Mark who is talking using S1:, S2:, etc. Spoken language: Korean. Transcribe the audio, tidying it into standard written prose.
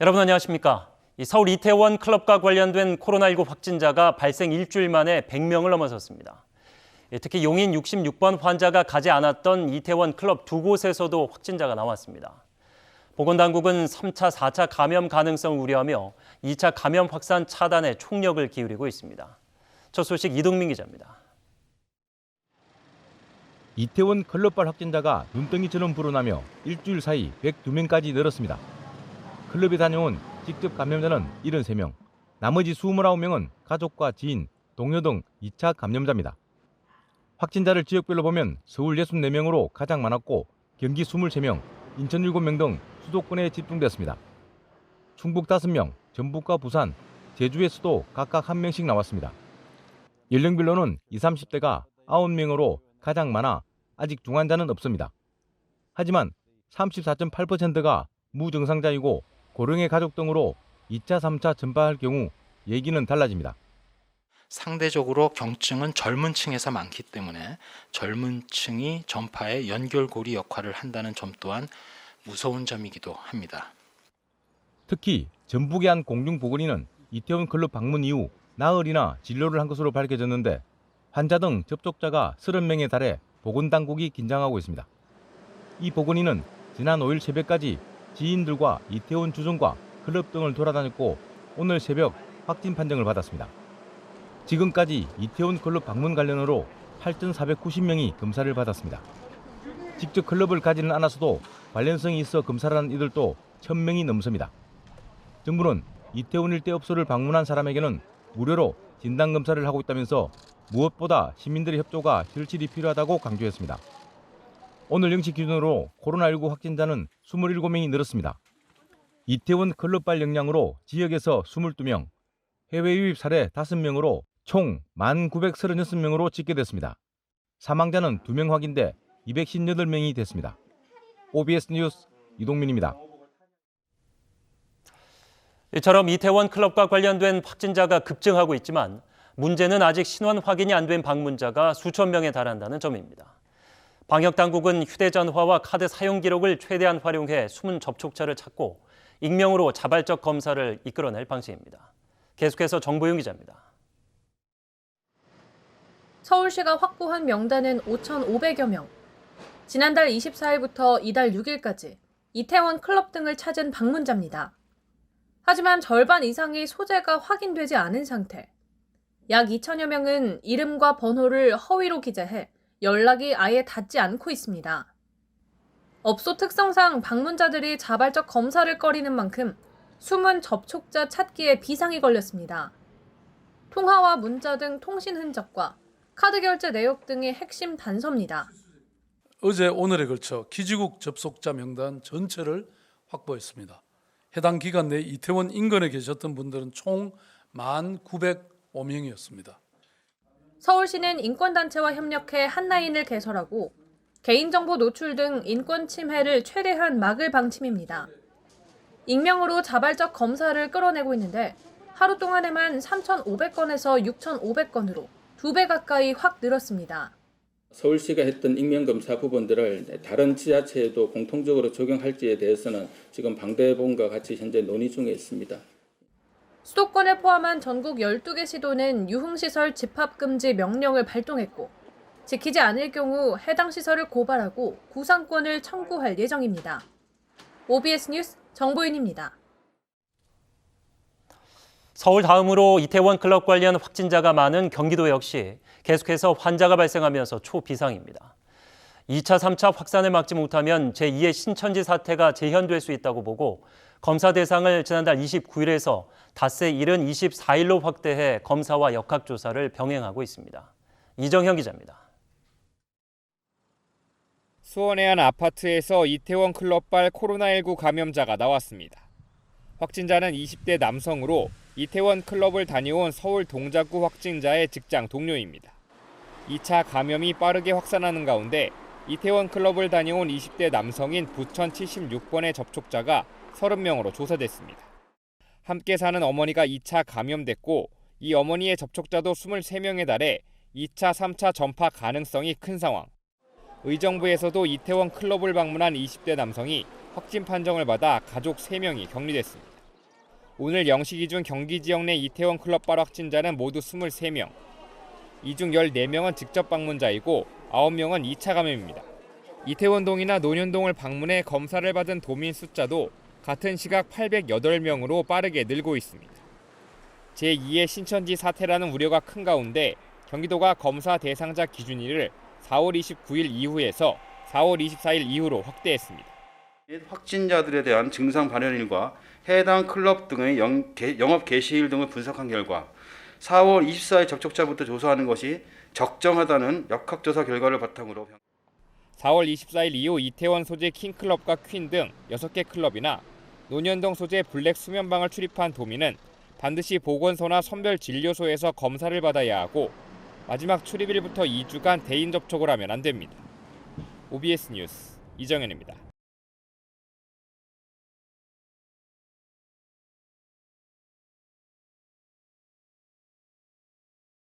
S1: 여러분 안녕하십니까? 서울 이태원 클럽과 관련된 코로나19 확진자가 발생 일주일 만에 100명을 넘어섰습니다. 특히 용인 66번 환자가 가지 않았던 이태원 클럽 두 곳에서도 확진자가 나왔습니다. 보건당국은 3차, 4차 감염 가능성을 우려하며 2차 감염 확산 차단에 총력을 기울이고 있습니다. 첫 소식 이동민 기자입니다.
S2: 이태원 클럽발 확진자가 눈덩이처럼 불어나며 일주일 사이 102명까지 늘었습니다. 클럽에 다녀온 직접 감염자는 73명, 나머지 29명은 가족과 지인, 동료 등 2차 감염자입니다. 확진자를 지역별로 보면 서울 64명으로 가장 많았고 경기 23명, 인천 7명 등 수도권에 집중됐습니다. 충북 5명, 전북과 부산, 제주에서도 각각 1명씩 나왔습니다. 연령별로는 20, 30대가 9명으로 가장 많아 아직 중환자는 없습니다. 하지만 34.8%가 무증상자이고 고령의 가족 등으로 2차, 3차 전파할 경우 얘기는 달라집니다.
S3: 상대적으로 경증은 젊은 층에서 많기 때문에 젊은 층이 전파의 연결고리 역할을 한다는 점 또한 무서운 점이기도 합니다.
S2: 특히 전북의 한 공중보건의는 이태원 클럽 방문 이후 나흘이나 진료를 한 것으로 밝혀졌는데 환자 등 접촉자가 30명에 달해 보건당국이 긴장하고 있습니다. 이 보건의는 지난 5일 새벽까지 지인들과 이태원 주점과 클럽 등을 돌아다녔고 오늘 새벽 확진 판정을 받았습니다. 지금까지 이태원 클럽 방문 관련으로 8,490명이 검사를 받았습니다. 직접 클럽을 가지는 않았어도 관련성이 있어 검사를 한 이들도 1,000명이 넘습니다. 정부는 이태원 일대 업소를 방문한 사람에게는 무료로 진단검사를 하고 있다면서 무엇보다 시민들의 협조가 절실히 필요하다고 강조했습니다. 오늘 0시 기준으로 코로나19 확진자는 27명이 늘었습니다. 이태원 클럽발 역량으로 지역에서 22명, 해외 유입 사례 5명으로 총 1,936명으로 집계됐습니다. 사망자는 2명 확인돼 218명이 됐습니다. OBS 뉴스 이동민입니다.
S1: 이처럼 이태원 클럽과 관련된 확진자가 급증하고 있지만 문제는 아직 신원 확인이 안 된 방문자가 수천 명에 달한다는 점입니다. 방역당국은 휴대전화와 카드 사용 기록을 최대한 활용해 숨은 접촉자를 찾고 익명으로 자발적 검사를 이끌어낼 방식입니다. 계속해서 정보윤 기자입니다.
S4: 서울시가 확보한 명단은 5,500여 명. 지난달 24일부터 이달 6일까지 이태원 클럽 등을 찾은 방문자입니다. 하지만 절반 이상이 소재가 확인되지 않은 상태. 약 2천여 명은 이름과 번호를 허위로 기재해 연락이 아예 닿지 않고 있습니다. 업소 특성상 방문자들이 자발적 검사를 꺼리는 만큼 숨은 접촉자 찾기에 비상이 걸렸습니다. 통화와 문자 등 통신 흔적과 카드 결제 내역 등의 핵심 단서입니다.
S5: 어제 오늘에 걸쳐 기지국 접속자 명단 전체를 확보했습니다. 해당 기간 내 이태원 인근에 계셨던 분들은 총 1,905명이었습니다.
S4: 서울시는 인권단체와 협력해 핫라인을 개설하고 개인정보 노출 등 인권 침해를 최대한 막을 방침입니다. 익명으로 자발적 검사를 끌어내고 있는데 하루 동안에만 3,500건에서 6,500건으로 2배 가까이 확 늘었습니다.
S6: 서울시가 했던 익명검사 부분들을 다른 지자체에도 공통적으로 적용할지에 대해서는 지금 방대본과 같이 현재 논의 중에 있습니다.
S4: 수도권을 포함한 전국 12개 시도는 유흥시설 집합금지 명령을 발동했고 지키지 않을 경우 해당 시설을 고발하고 구상권을 청구할 예정입니다. OBS 뉴스 정보윤입니다.
S1: 서울 다음으로 이태원 클럽 관련 확진자가 많은 경기도 역시 계속해서 환자가 발생하면서 초비상입니다. 2차, 3차 확산을 막지 못하면 제2의 신천지 사태가 재현될 수 있다고 보고 검사 대상을 지난달 29일에서 닷새 이른 24일로 확대해 검사와 역학조사를 병행하고 있습니다. 이정현 기자입니다.
S7: 수원의 한 아파트에서 이태원 클럽발 코로나19 감염자가 나왔습니다. 확진자는 20대 남성으로 이태원 클럽을 다녀온 서울 동작구 확진자의 직장 동료입니다. 2차 감염이 빠르게 확산하는 가운데 이태원 클럽을 다녀온 20대 남성인 부천 76번의 접촉자가 30명으로 조사됐습니다. 함께 사는 어머니가 2차 감염됐고 이 어머니의 접촉자도 23명에 달해 2차, 3차 전파 가능성이 큰 상황. 의정부에서도 이태원 클럽을 방문한 20대 남성이 확진 판정을 받아 가족 3명이 격리됐습니다. 오늘 0시 기준 경기 지역 내 이태원 클럽발 확진자는 모두 23명. 이 중 14명은 직접 방문자이고 9명은 2차 감염입니다. 이태원동이나 논현동을 방문해 검사를 받은 도민 숫자도 같은 시각 808명으로 빠르게 늘고 있습니다. 제2의 신천지 사태라는 우려가 큰 가운데 경기도가 검사 대상자 기준일을 4월 29일 이후에서 4월 24일 이후로 확대했습니다.
S8: 확진자들에 대한 증상 발현일과 해당 클럽 등의 영업 개시일 등을 분석한 결과 4월 24일 접촉자부터 조사하는 것이 적정하다는 역학조사 결과를 바탕으로
S7: 4월 24일 이후 이태원 소재 킹클럽과 퀸 등 6개 클럽이나 논현동 소재 블랙 수면방을 출입한 도민은 반드시 보건소나 선별진료소에서 검사를 받아야 하고 마지막 출입일부터 2주간 대인 접촉을 하면 안 됩니다. OBS 뉴스 이정현입니다.